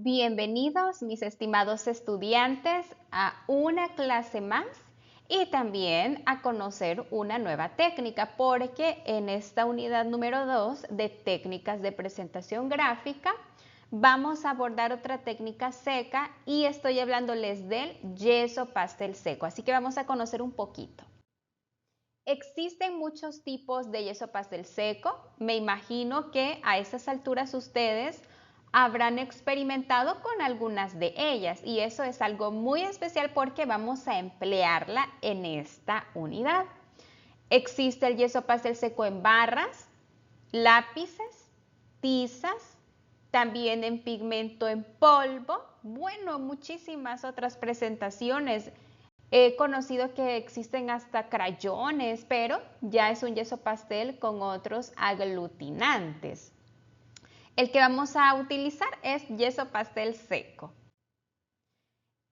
Bienvenidos, mis estimados estudiantes, a una clase más y también a conocer una nueva técnica, porque en esta unidad número 2 de técnicas de presentación gráfica vamos a abordar otra técnica seca y estoy hablándoles del yeso pastel seco, así que vamos a conocer un poquito. Existen muchos tipos de yeso pastel seco. Me imagino que a estas alturas ustedes habrán experimentado con algunas de ellas y eso es algo muy especial porque vamos a emplearla en esta unidad. Existe el yeso pastel seco en barras, lápices, tizas, también en pigmento en polvo, bueno, muchísimas otras presentaciones. He conocido que existen hasta crayones, pero ya es un yeso pastel con otros aglutinantes. El que vamos a utilizar es yeso pastel seco.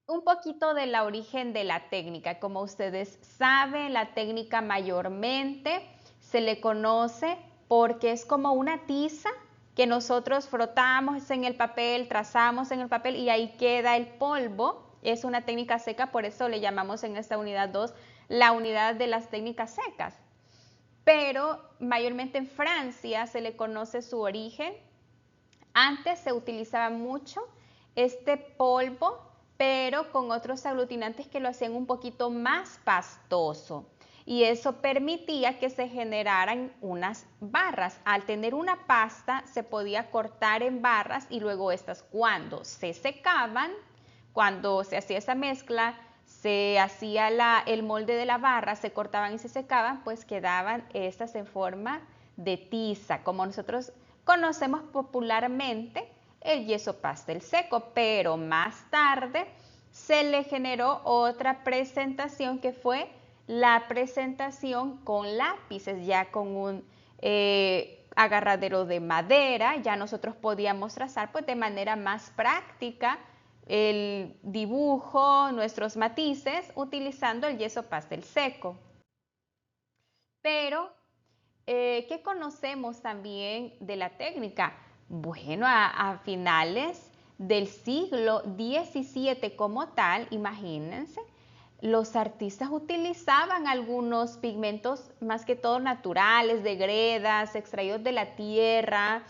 Un poquito del origen de la técnica. Como ustedes saben, la técnica mayormente se le conoce porque es como una tiza que nosotros frotamos en el papel, trazamos en el papel y ahí queda el polvo. Es una técnica seca, por eso le llamamos en esta unidad 2 la unidad de las técnicas secas. Pero mayormente en Francia se le conoce su origen. Antes se utilizaba mucho este polvo, pero con otros aglutinantes que lo hacían un poquito más pastoso. Y eso permitía que se generaran unas barras. Al tener una pasta se podía cortar en barras y luego estas cuando se secaban, cuando se hacía esa mezcla, se hacía el molde de la barra, se cortaban y se secaban, pues quedaban estas en forma de tiza, como nosotros conocemos popularmente el yeso pastel seco, pero más tarde se le generó otra presentación que fue la presentación con lápices, ya con un agarradero de madera, ya nosotros podíamos trazar pues de manera más práctica el dibujo, nuestros matices, utilizando el yeso pastel seco. Pero ¿qué conocemos también de la técnica? Bueno, a finales del siglo XVII como tal, imagínense, los artistas utilizaban algunos pigmentos más que todo naturales, de gredas, extraídos de la tierra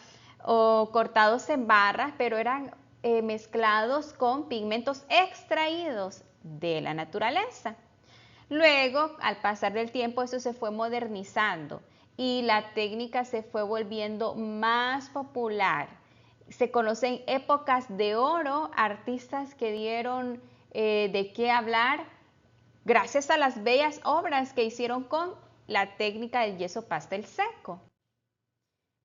o cortados en barras, pero eran mezclados con pigmentos extraídos de la naturaleza. Luego, al pasar del tiempo, eso se fue modernizando y la técnica se fue volviendo más popular. Se conocen épocas de oro, artistas que dieron de qué hablar gracias a las bellas obras que hicieron con la técnica del yeso pastel seco.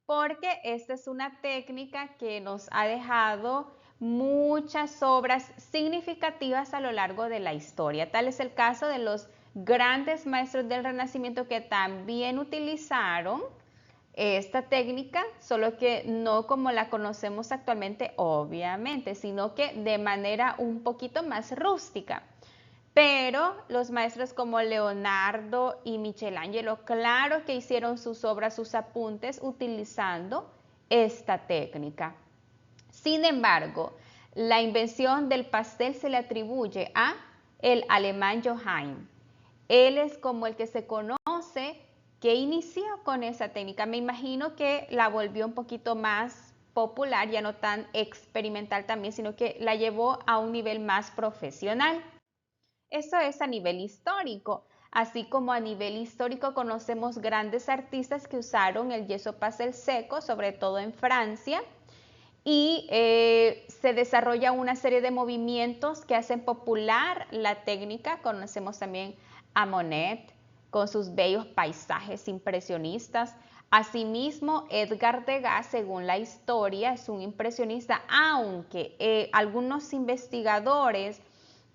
Porque esta es una técnica que nos ha dejado muchas obras significativas a lo largo de la historia. Tal es el caso de los grandes maestros del Renacimiento que también utilizaron esta técnica, solo que no como la conocemos actualmente, obviamente, sino que de manera un poquito más rústica. Pero los maestros como Leonardo y Michelangelo, claro que hicieron sus obras, sus apuntes utilizando esta técnica. Sin embargo, la invención del pastel se le atribuye a el alemán Johann. Él es como el que se conoce que inició con esa técnica. Me imagino que la volvió un poquito más popular, ya no tan experimental también, sino que la llevó a un nivel más profesional. Eso es a nivel histórico. Así como a nivel histórico conocemos grandes artistas que usaron el yeso pastel seco, sobre todo en Francia, y se desarrolla una serie de movimientos que hacen popular la técnica. Conocemos también a Monet con sus bellos paisajes impresionistas. Asimismo, Edgar Degas, según la historia, es un impresionista, aunque algunos investigadores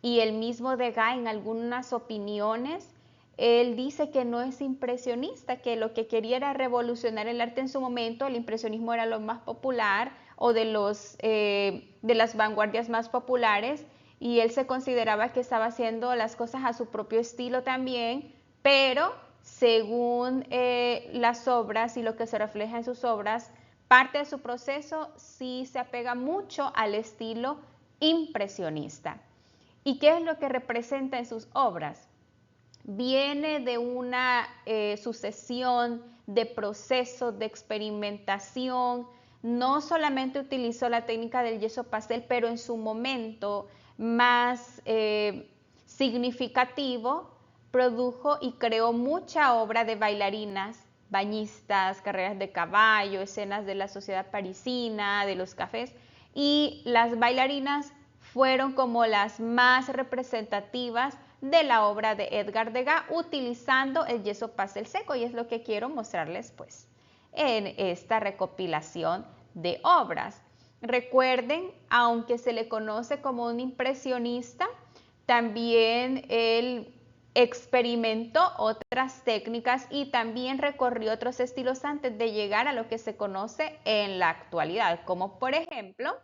y el mismo Degas en algunas opiniones, él dice que no es impresionista, que lo que quería era revolucionar el arte en su momento. El impresionismo era lo más popular o de las vanguardias más populares, y él se consideraba que estaba haciendo las cosas a su propio estilo también, pero según las obras y lo que se refleja en sus obras, parte de su proceso sí se apega mucho al estilo impresionista. ¿Y qué es lo que representa en sus obras? Viene de una sucesión de procesos de experimentación. No solamente utilizó la técnica del yeso pastel, pero en su momento más significativo, produjo y creó mucha obra de bailarinas, bañistas, carreras de caballo, escenas de la sociedad parisina, de los cafés, y las bailarinas fueron como las más representativas de la obra de Edgar Degas utilizando el yeso pastel seco, y es lo que quiero mostrarles pues en esta recopilación de obras. Recuerden, aunque se le conoce como un impresionista, también él experimentó otras técnicas y también recorrió otros estilos antes de llegar a lo que se conoce en la actualidad, como por ejemplo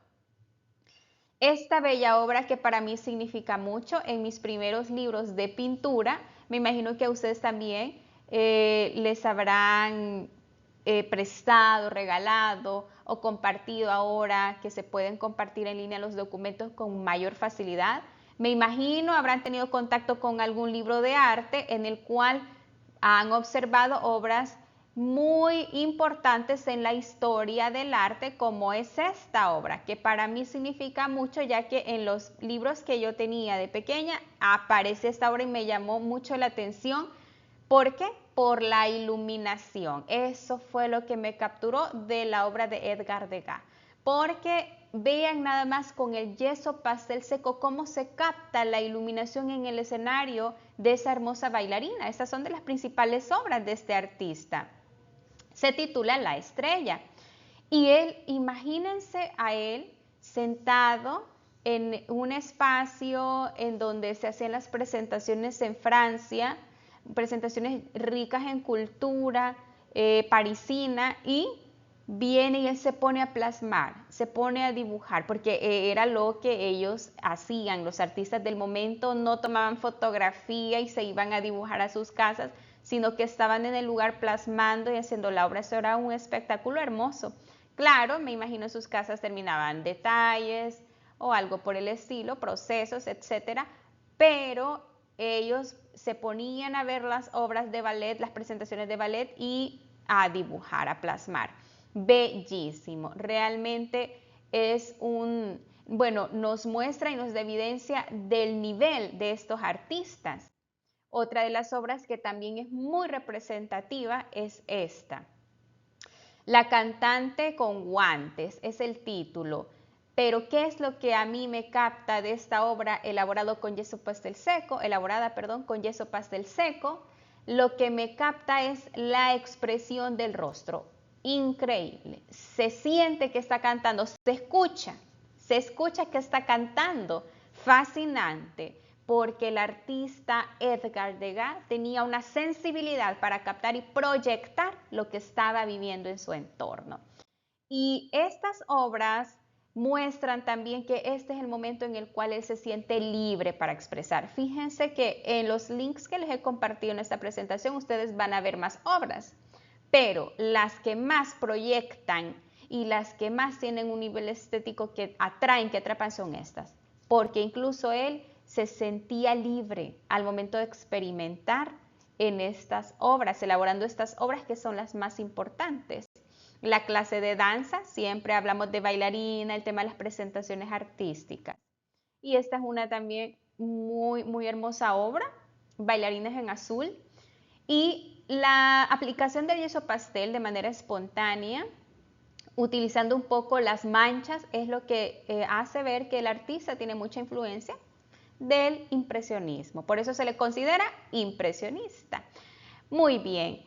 esta bella obra que para mí significa mucho en mis primeros libros de pintura. Me imagino que a ustedes también les habrán prestado, regalado o compartido ahora que se pueden compartir en línea los documentos con mayor facilidad. Me imagino habrán tenido contacto con algún libro de arte en el cual han observado obras muy importantes en la historia del arte, como es esta obra, que para mí significa mucho, ya que en los libros que yo tenía de pequeña aparece esta obra y me llamó mucho la atención. ¿Por qué? Por la iluminación. Eso fue lo que me capturó de la obra de Edgar Degas. Porque vean nada más con el yeso pastel seco cómo se capta la iluminación en el escenario de esa hermosa bailarina. Estas son de las principales obras de este artista. Se titula La Estrella. Y él, imagínense a él sentado en un espacio en donde se hacían las presentaciones en Francia, presentaciones ricas en cultura parisina, y viene y él se pone a plasmar, se pone a dibujar, porque era lo que ellos hacían. Los artistas del momento no tomaban fotografía y se iban a dibujar a sus casas, sino que estaban en el lugar plasmando y haciendo la obra. Eso era un espectáculo hermoso. Claro, me imagino sus casas terminaban detalles o algo por el estilo, procesos, etcétera, pero ellos se ponían a ver las obras de ballet, las presentaciones de ballet, y a dibujar, a plasmar. Bellísimo, realmente es bueno, nos muestra y nos da evidencia del nivel de estos artistas. Otra de las obras que también es muy representativa es esta. La cantante con guantes es el título. Pero ¿qué es lo que a mí me capta de esta obra elaborada con yeso pastel seco? Lo que me capta es la expresión del rostro. Increíble. Se siente que está cantando, se escucha que está cantando. Fascinante, porque el artista Edgar Degas tenía una sensibilidad para captar y proyectar lo que estaba viviendo en su entorno. Y estas obras muestran también que este es el momento en el cual él se siente libre para expresar. Fíjense que en los links que les he compartido en esta presentación ustedes van a ver más obras, pero las que más proyectan y las que más tienen un nivel estético que atraen, que atrapan, son estas, porque incluso él se sentía libre al momento de experimentar en estas obras, elaborando estas obras que son las más importantes. La clase de danza, siempre hablamos de bailarina, el tema de las presentaciones artísticas. Y esta es una también muy, muy hermosa obra, Bailarines en Azul. Y la aplicación del yeso pastel de manera espontánea, utilizando un poco las manchas, es lo que hace ver que el artista tiene mucha influencia del impresionismo. Por eso se le considera impresionista. Muy bien.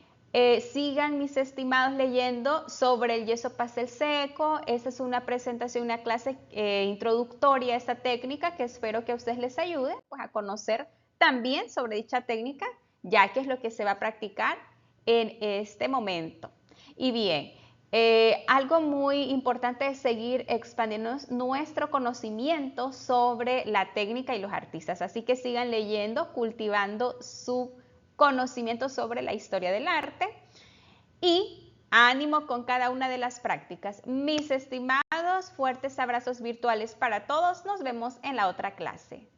Sigan, mis estimados, leyendo sobre el yeso pastel seco. Esta es una presentación, una clase introductoria a esta técnica que espero que a ustedes les ayude pues, a conocer también sobre dicha técnica, ya que es lo que se va a practicar en este momento. Y bien, algo muy importante es seguir expandiendo nuestro conocimiento sobre la técnica y los artistas. Así que sigan leyendo, cultivando su conocimiento sobre la historia del arte. Y Ánimo con cada una de las prácticas. Mis estimados, fuertes abrazos virtuales para todos. Nos vemos en la otra clase.